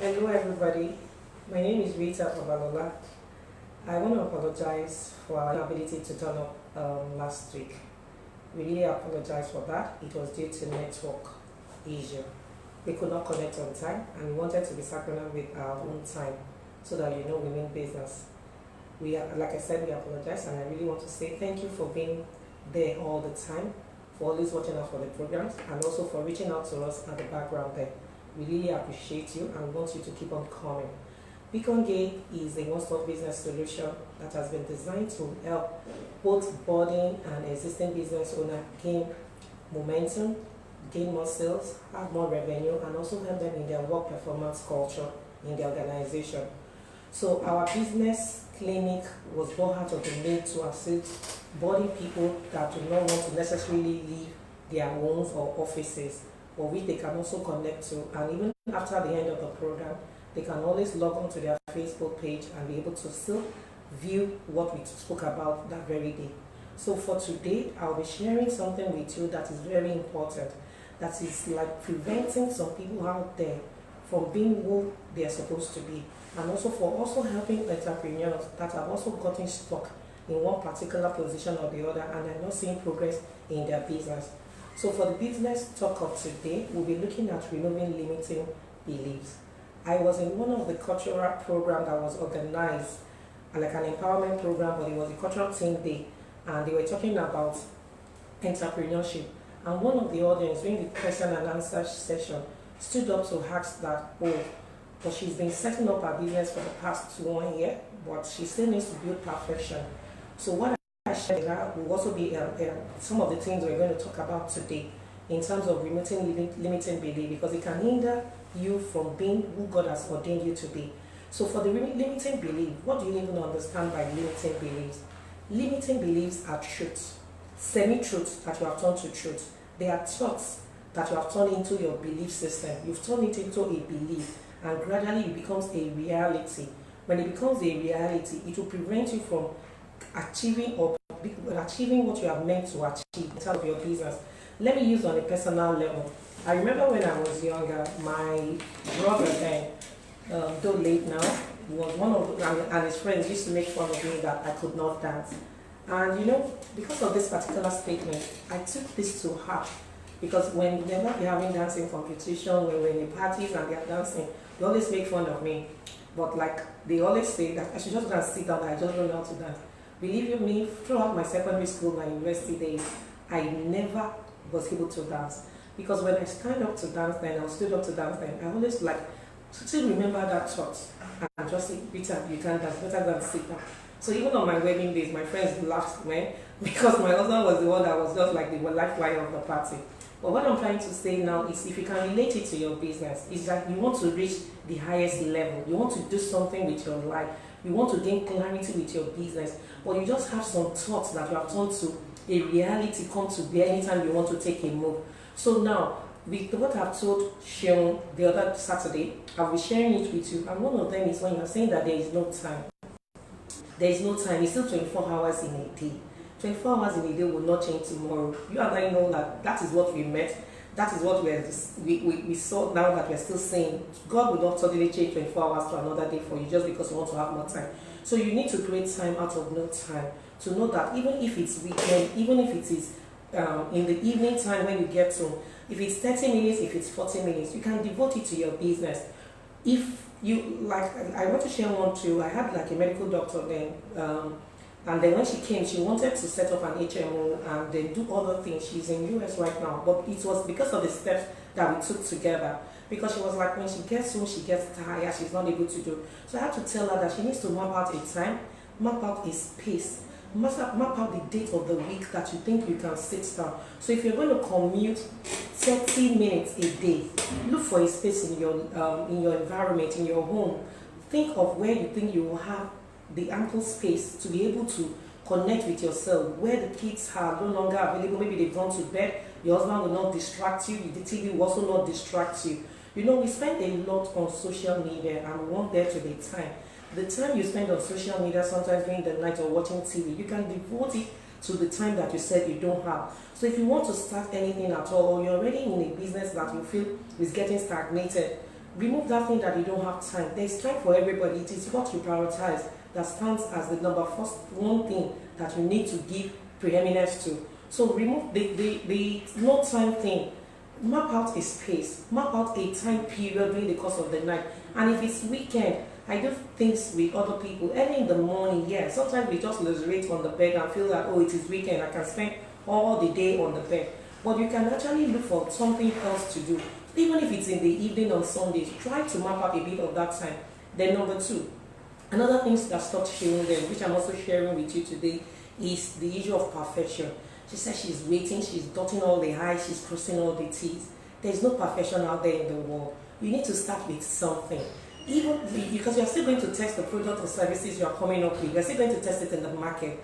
Hello everybody, my name is Rita Babalola. I want to apologize for our inability to turn up last week. We really apologize for that. It was due to network issue. We could not connect on time and we wanted to be synchronous with our own time so that we mean business. Like I said, we apologize and I really want to say thank you for being there all the time, for always watching out for the programs and also for reaching out to us at the background there. We really appreciate you and want you to keep on coming. Beacon Gate is a one-stop business solution that has been designed to help both budding and existing business owners gain momentum, gain more sales, have more revenue, and also help them in their work performance culture in the organization. So our business clinic was born out of the need to assist budding people that do not want to necessarily leave their homes or offices, or which they can also connect to, and even after the end of the program they can always log on to their Facebook page and be able to still view what we spoke about that very day. So for today I'll be sharing something with you that is very important, that is like preventing some people out there from being who they are supposed to be, and also for also helping entrepreneurs that have also gotten stuck in one particular position or the other and are not seeing progress in their business. So for the business talk of today, we'll be looking at removing limiting beliefs. I was in one of the cultural program that was organized, like an empowerment program, but it was a cultural team day, and they were talking about entrepreneurship. And one of the audience during the question and answer session stood up to ask that, but she's been setting up her business for the past 1 year, but she still needs to build perfection. So what I shared that will also be some of the things we're going to talk about today in terms of removing limiting belief, because it can hinder you from being who God has ordained you to be. So for the limiting belief, what do you even understand by limiting beliefs? Limiting beliefs are truths, semi-truths that you have turned to truth. They are thoughts that you have turned into your belief system. You've turned it into a belief, and gradually it becomes a reality. When it becomes a reality, it will prevent you from achieving what you have meant to achieve in terms of your business. Let me use on a personal level. I remember when I was younger, my brother then, though late now, was one of and his friends used to make fun of me that I could not dance. And because of this particular statement, I took this to heart, because whenever we're having dancing competition, when we're in parties and they're dancing, they always make fun of me. But like they always say that I should just go and sit down, I just don't know how to dance. Believe you me, throughout my secondary school, my university days, I never was able to dance. Because when I stand up to dance then, I stood up to dance then, I always still remember that thought and just say, Peter, you can't dance, better go and sit down. So even on my wedding days, my friends laughed when, because my husband was the one that was just like the lifeline of the party. But what I'm trying to say now is, if you can relate it to your business, is that you want to reach the highest level, you want to do something with your life, you want to gain clarity with your business, but you just have some thoughts that you have turned to a reality come to be anytime you want to take a move. So now, with what I've told Sharon the other Saturday, I'll be sharing it with you, and one of them is when you're saying that there is no time. There is no time, it's still 24 hours in a day. 24 hours in a day will not change tomorrow. You and I know that is what we met. That is what we saw now that we're still saying. God will not suddenly change 24 hours to another day for you just because you want to have more time. So you need to create time out of no time to know that even if it's weekend, even if it is in the evening time when you get home, if it's 30 minutes, if it's 40 minutes, you can devote it to your business. If you I want to share one too. I had like a medical doctor then. And then when she came, she wanted to set up an HMO and then do other things. She's in US right now, but it was because of the steps that we took together. Because she was like, when she gets home, she gets tired, she's not able to do. So I had to tell her that she needs to map out a time, map out a space, map out the date of the week that you think you can sit down. So if you're going to commute 30 minutes a day, look for a space in your environment, in your home. Think of where you think you will have the ample space to be able to connect with yourself, where the kids are no longer available, maybe they've gone to bed, your husband will not distract you, the TV will also not distract you. We spend a lot on social media and we want there to be time. The time you spend on social media, sometimes during the night or watching TV, you can devote it to the time that you said you don't have. So if you want to start anything at all, or you're already in a business that you feel is getting stagnated, Remove that thing that you don't have time. There's time for everybody. It is what you prioritize that stands as the number first one thing that you need to give preeminence to. So remove the no time thing. Map out a space, map out a time period during the course of the night. And if it's weekend, I do things with other people early in the morning. Yeah, sometimes we just lacerate on the bed and feel that, oh, it is weekend, I can spend all the day on the bed. But you can actually look for something else to do. Even if it's in the evening on Sundays, try to map out a bit of that time. Then number two, another thing that stopped showing them, which I'm also sharing with you today, is the issue of perfection. She said she's waiting, she's dotting all the I's, she's crossing all the T's. There's no perfection out there in the world. You need to start with something. Even because you're still going to test the product or services you're coming up with, you're still going to test it in the market.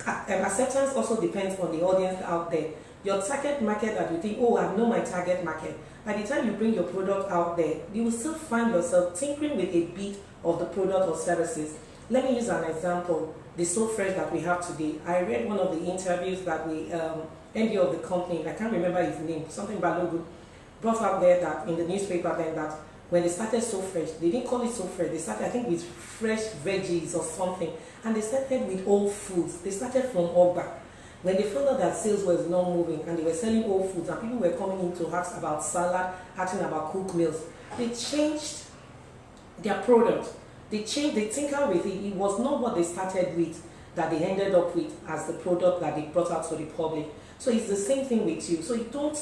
Acceptance also depends on the audience out there. Your target market that you think, oh, I know my target market. By the time you bring your product out there, you will still find yourself tinkering with a bit of the product or services. Let me use an example. The So Fresh that we have today. I read one of the interviews that the MD of the company, I can't remember his name, something Balogu, brought out there that in the newspaper then that when they started So Fresh, they didn't call it So Fresh. They started, I think, with fresh veggies or something. And they started with old foods. They started from Ogba. When they found out that sales was not moving and they were selling old foods and people were coming in to ask about salad, asking about cooked meals, they changed their product. They tinker with it. It was not what they started with that they ended up with as the product that they brought out to the public. So it's the same thing with you. So you don't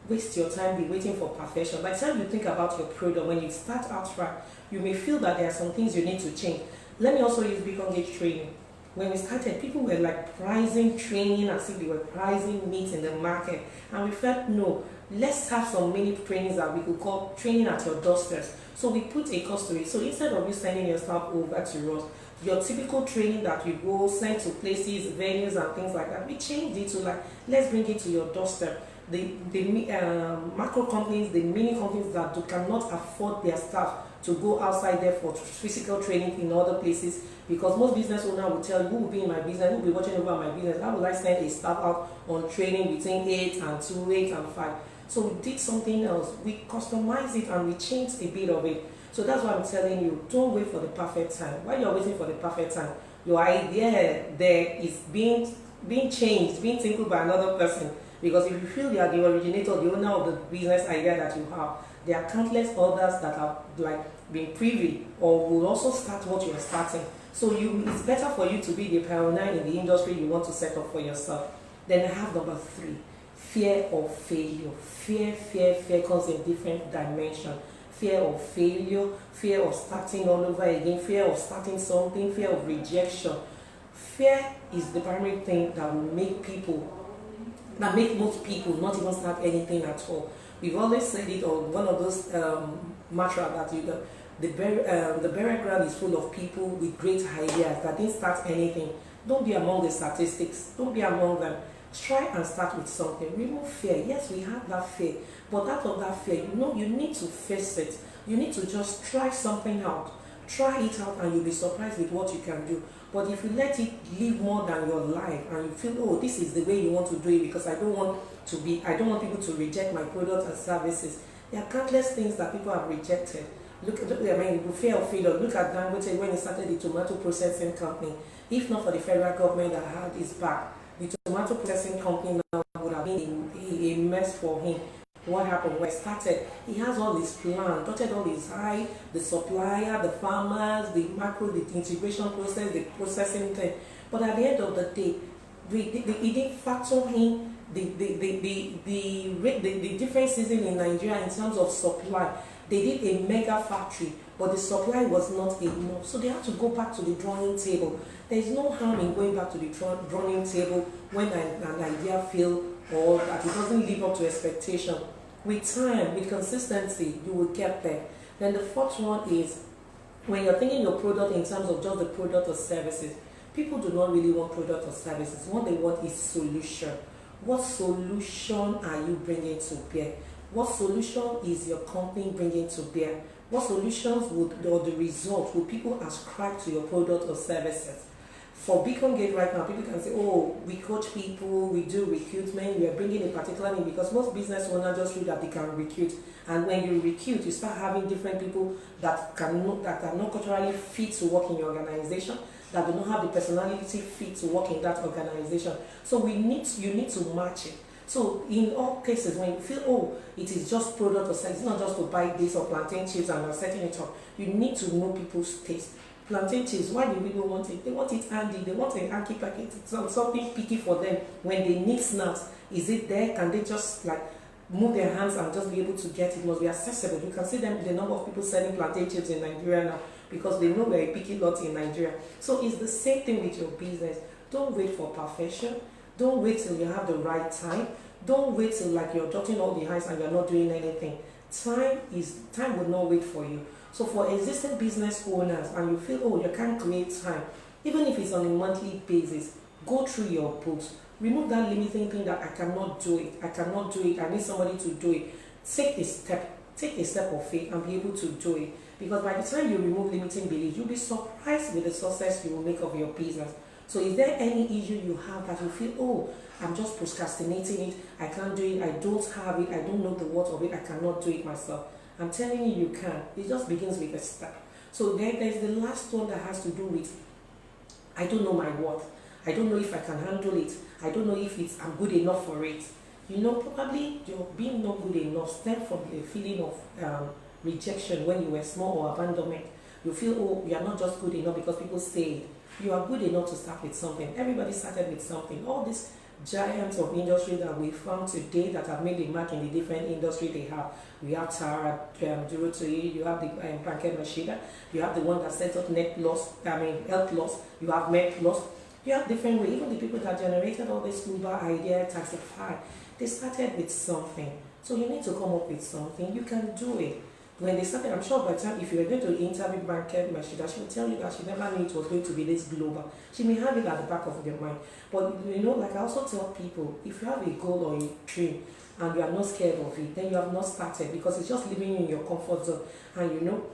waste your time be waiting for perfection. By the time you think about your product, when you start out right, you may feel that there are some things you need to change. Let me also use Beacon Gate training. When we started, people were like pricing training as if they were pricing meat in the market. And we felt, no, let's have some mini trainings that we could call training at your doorstep. So we put a cost to it. So instead of you sending your staff over to us, your typical training that you go send to places, venues and things like that, we changed it to like, let's bring it to your doorstep. The macro companies, the mini companies that cannot afford their staff to go outside there for physical training in other places, because most business owners will tell you, who will be in my business, who will be watching over my business, how will I send a staff out on training between 8 and 2, 8 and 5. So we did something else. We customized it and we changed a bit of it. So that's why I'm telling you, don't wait for the perfect time. While you're waiting for the perfect time, your idea there is being changed, being tinkled by another person. Because if you feel you are the originator, the owner of the business idea that you have, there are countless others that have like been privy or will also start what you are starting. So it's better for you to be the pioneer in the industry you want to set up for yourself. Then I have number 3, fear of failure. Fear comes in different dimensions. Fear of failure, fear of starting all over again, fear of starting something, fear of rejection. Fear is the primary thing that will make most people not even start anything at all. We've always said it on one of those mantra that the burial ground is full of people with great ideas that didn't start anything. Don't be among the statistics. Don't be among them. Try and start with something. Remove fear. Yes, we have that fear, but out of that fear, you need to face it. You need to just try something out. Try it out and you'll be surprised with what you can do. But if you let it live more than your life and you feel, oh, this is the way you want to do it because I don't want people to reject my products and services. There are countless things that people have rejected. Fear of failure. Look at Dangote when he started the tomato processing company. If not for the federal government that had his back, the tomato processing company now would have been a mess for him. What happened when he started? He has all his plan, dotted all his I, the supplier, the farmers, the macro, the integration process, the processing thing. But at the end of the day, he didn't factor in the differences in Nigeria in terms of supply. They did a mega factory, but the supply was not enough. So they had to go back to the drawing table. There is no harm in going back to the drawing table when an idea fails or that it doesn't live up to expectation. With time, with consistency, you will get there. Then the fourth one is when you're thinking your product in terms of just the product or services, people do not really want product or services. What they want is solution. What solution are you bringing to bear? What solution is your company bringing to bear? What solutions or the results would people ascribe to your product or services? For Beacon Gate right now, people can say, oh, we coach people, we do recruitment, we are bringing a particular name, because most business owners just feel that they can recruit. And when you recruit, you start having different people that are not culturally fit to work in your organization, that do not have the personality fit to work in that organization. So you need to match it. So in all cases, when you feel, oh, it is just product or service, it's not just to buy this or plantain chips and you're setting it up. You need to know people's taste. Plantain chips, why do people want it? They want it handy, they want an hanky packet, something picky for them. When they need snacks, is it there? Can they just like move their hands and just be able to get it? It must be accessible. You can see them, the number of people selling plantain chips in Nigeria now, because they know we're a picky lot in Nigeria. So it's the same thing with your business. Don't wait for perfection. Don't wait till you have the right time. Don't wait till like you're dotting all the I's and you're not doing anything. Time will not wait for you. So for existing business owners, and you feel, oh, you can't create time, even if it's on a monthly basis, go through your books. Remove that limiting thing that I cannot do it, I need somebody to do it. Take a step of faith and be able to do it. Because by the time you remove limiting beliefs, you'll be surprised with the success you will make of your business. So is there any issue you have that you feel, oh, I'm just procrastinating it, I can't do it, I don't have it, I don't know the worth of it, I cannot do it myself? I'm telling you, you can. It just begins with a step. So there's the last one that has to do with, I don't know my worth. I don't know if I can handle it. I don't know if I'm good enough for it. You know, probably your being not good enough stems from a feeling of rejection when you were small, or abandonment. You feel, oh, you are not just good enough because people say it. You are good enough to start with something. Everybody started with something. All these giants of industry that we found today that have made a mark in the different industry they have. We have Tara, Duro to you, you have the Blanket Machida, you have the one that set up health loss, you have med loss, you have different ways. Even the people that generated all this Uber idea, Taxify, they started with something. So you need to come up with something. You can do it. When they started, I'm sure by the time, if you were going to interview Blanket Machida, she will tell you that she never knew it was going to be this global. She may have it at the back of your mind. But you know, like I also tell people, if you have a goal or a dream and you are not scared of it, then you have not started, because it's just living in your comfort zone. And you know,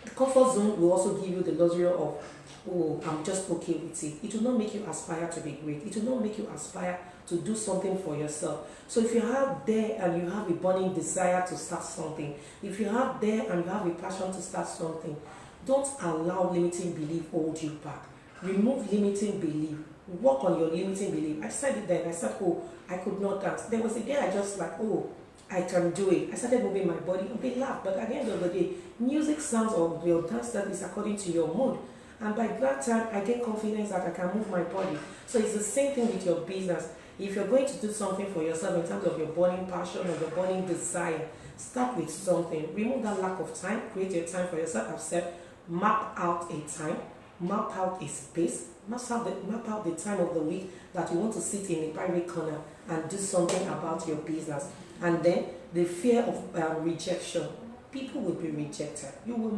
the comfort zone will also give you the luxury of, oh, I'm just okay with it. It will not make you aspire to be great. It will not make you aspire to do something for yourself. So if you have there and you have a burning desire to start something, if you have there and you have a passion to start something, don't allow limiting belief hold you back. Remove limiting belief. Work on your limiting belief. I said it then. I said, oh, I could not dance. There was a day I just like, oh, I can do it. I started moving my body. They laughed. But at the end of the day, music sounds or your dance that is according to your mood. And by that time, I get confidence that I can move my body. So it's the same thing with your business. If you're going to do something for yourself in terms of your burning passion or your burning desire, start with something. Remove that lack of time. Create your time for yourself. I've said, map out a time. Map out a space. Map out the time of the week that you want to sit in a private corner and do something about your business. And then the fear of rejection. People will be rejected. You will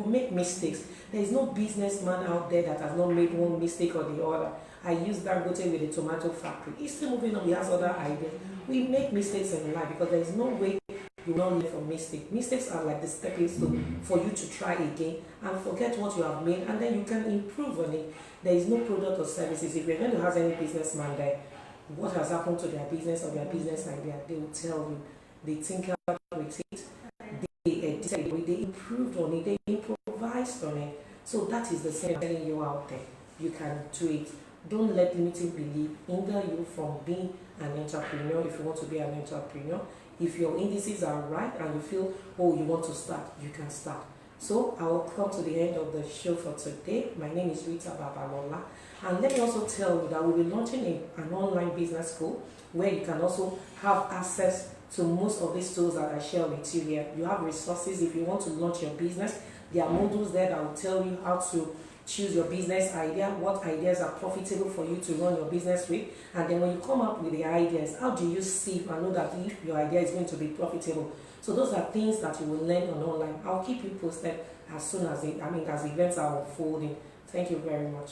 make mistakes. There is no businessman out there that has not made one mistake or the other. I use Dangote with the tomato factory. He's still moving on. He has other ideas. We make mistakes in life because there is no way you will not learn from mistakes. Mistakes are like the stepping stone for you to try again and forget what you have made, and then you can improve on it. There is no product or services. If you're going to have any businessman there, what has happened to their business or their business idea, they will tell you. They think out with it. They improved on it. They improvised on it. So that is the same telling you out there. You can do it. Don't let limiting belief hinder you from being an entrepreneur if you want to be an entrepreneur. If your indices are right and you feel, oh, you want to start, you can start. So I will come to the end of the show for today. My name is Rita Babalola. And let me also tell you that we'll be launching an online business school where you can also have access to most of these tools that I share with you here. You have resources if you want to launch your business. There are modules there that will tell you how to choose your business idea, what ideas are profitable for you to run your business with, and then when you come up with the ideas, how do you sieve and know that if your idea is going to be profitable? So those are things that you will learn on online. I'll keep you posted as soon as as events are unfolding. Thank you very much.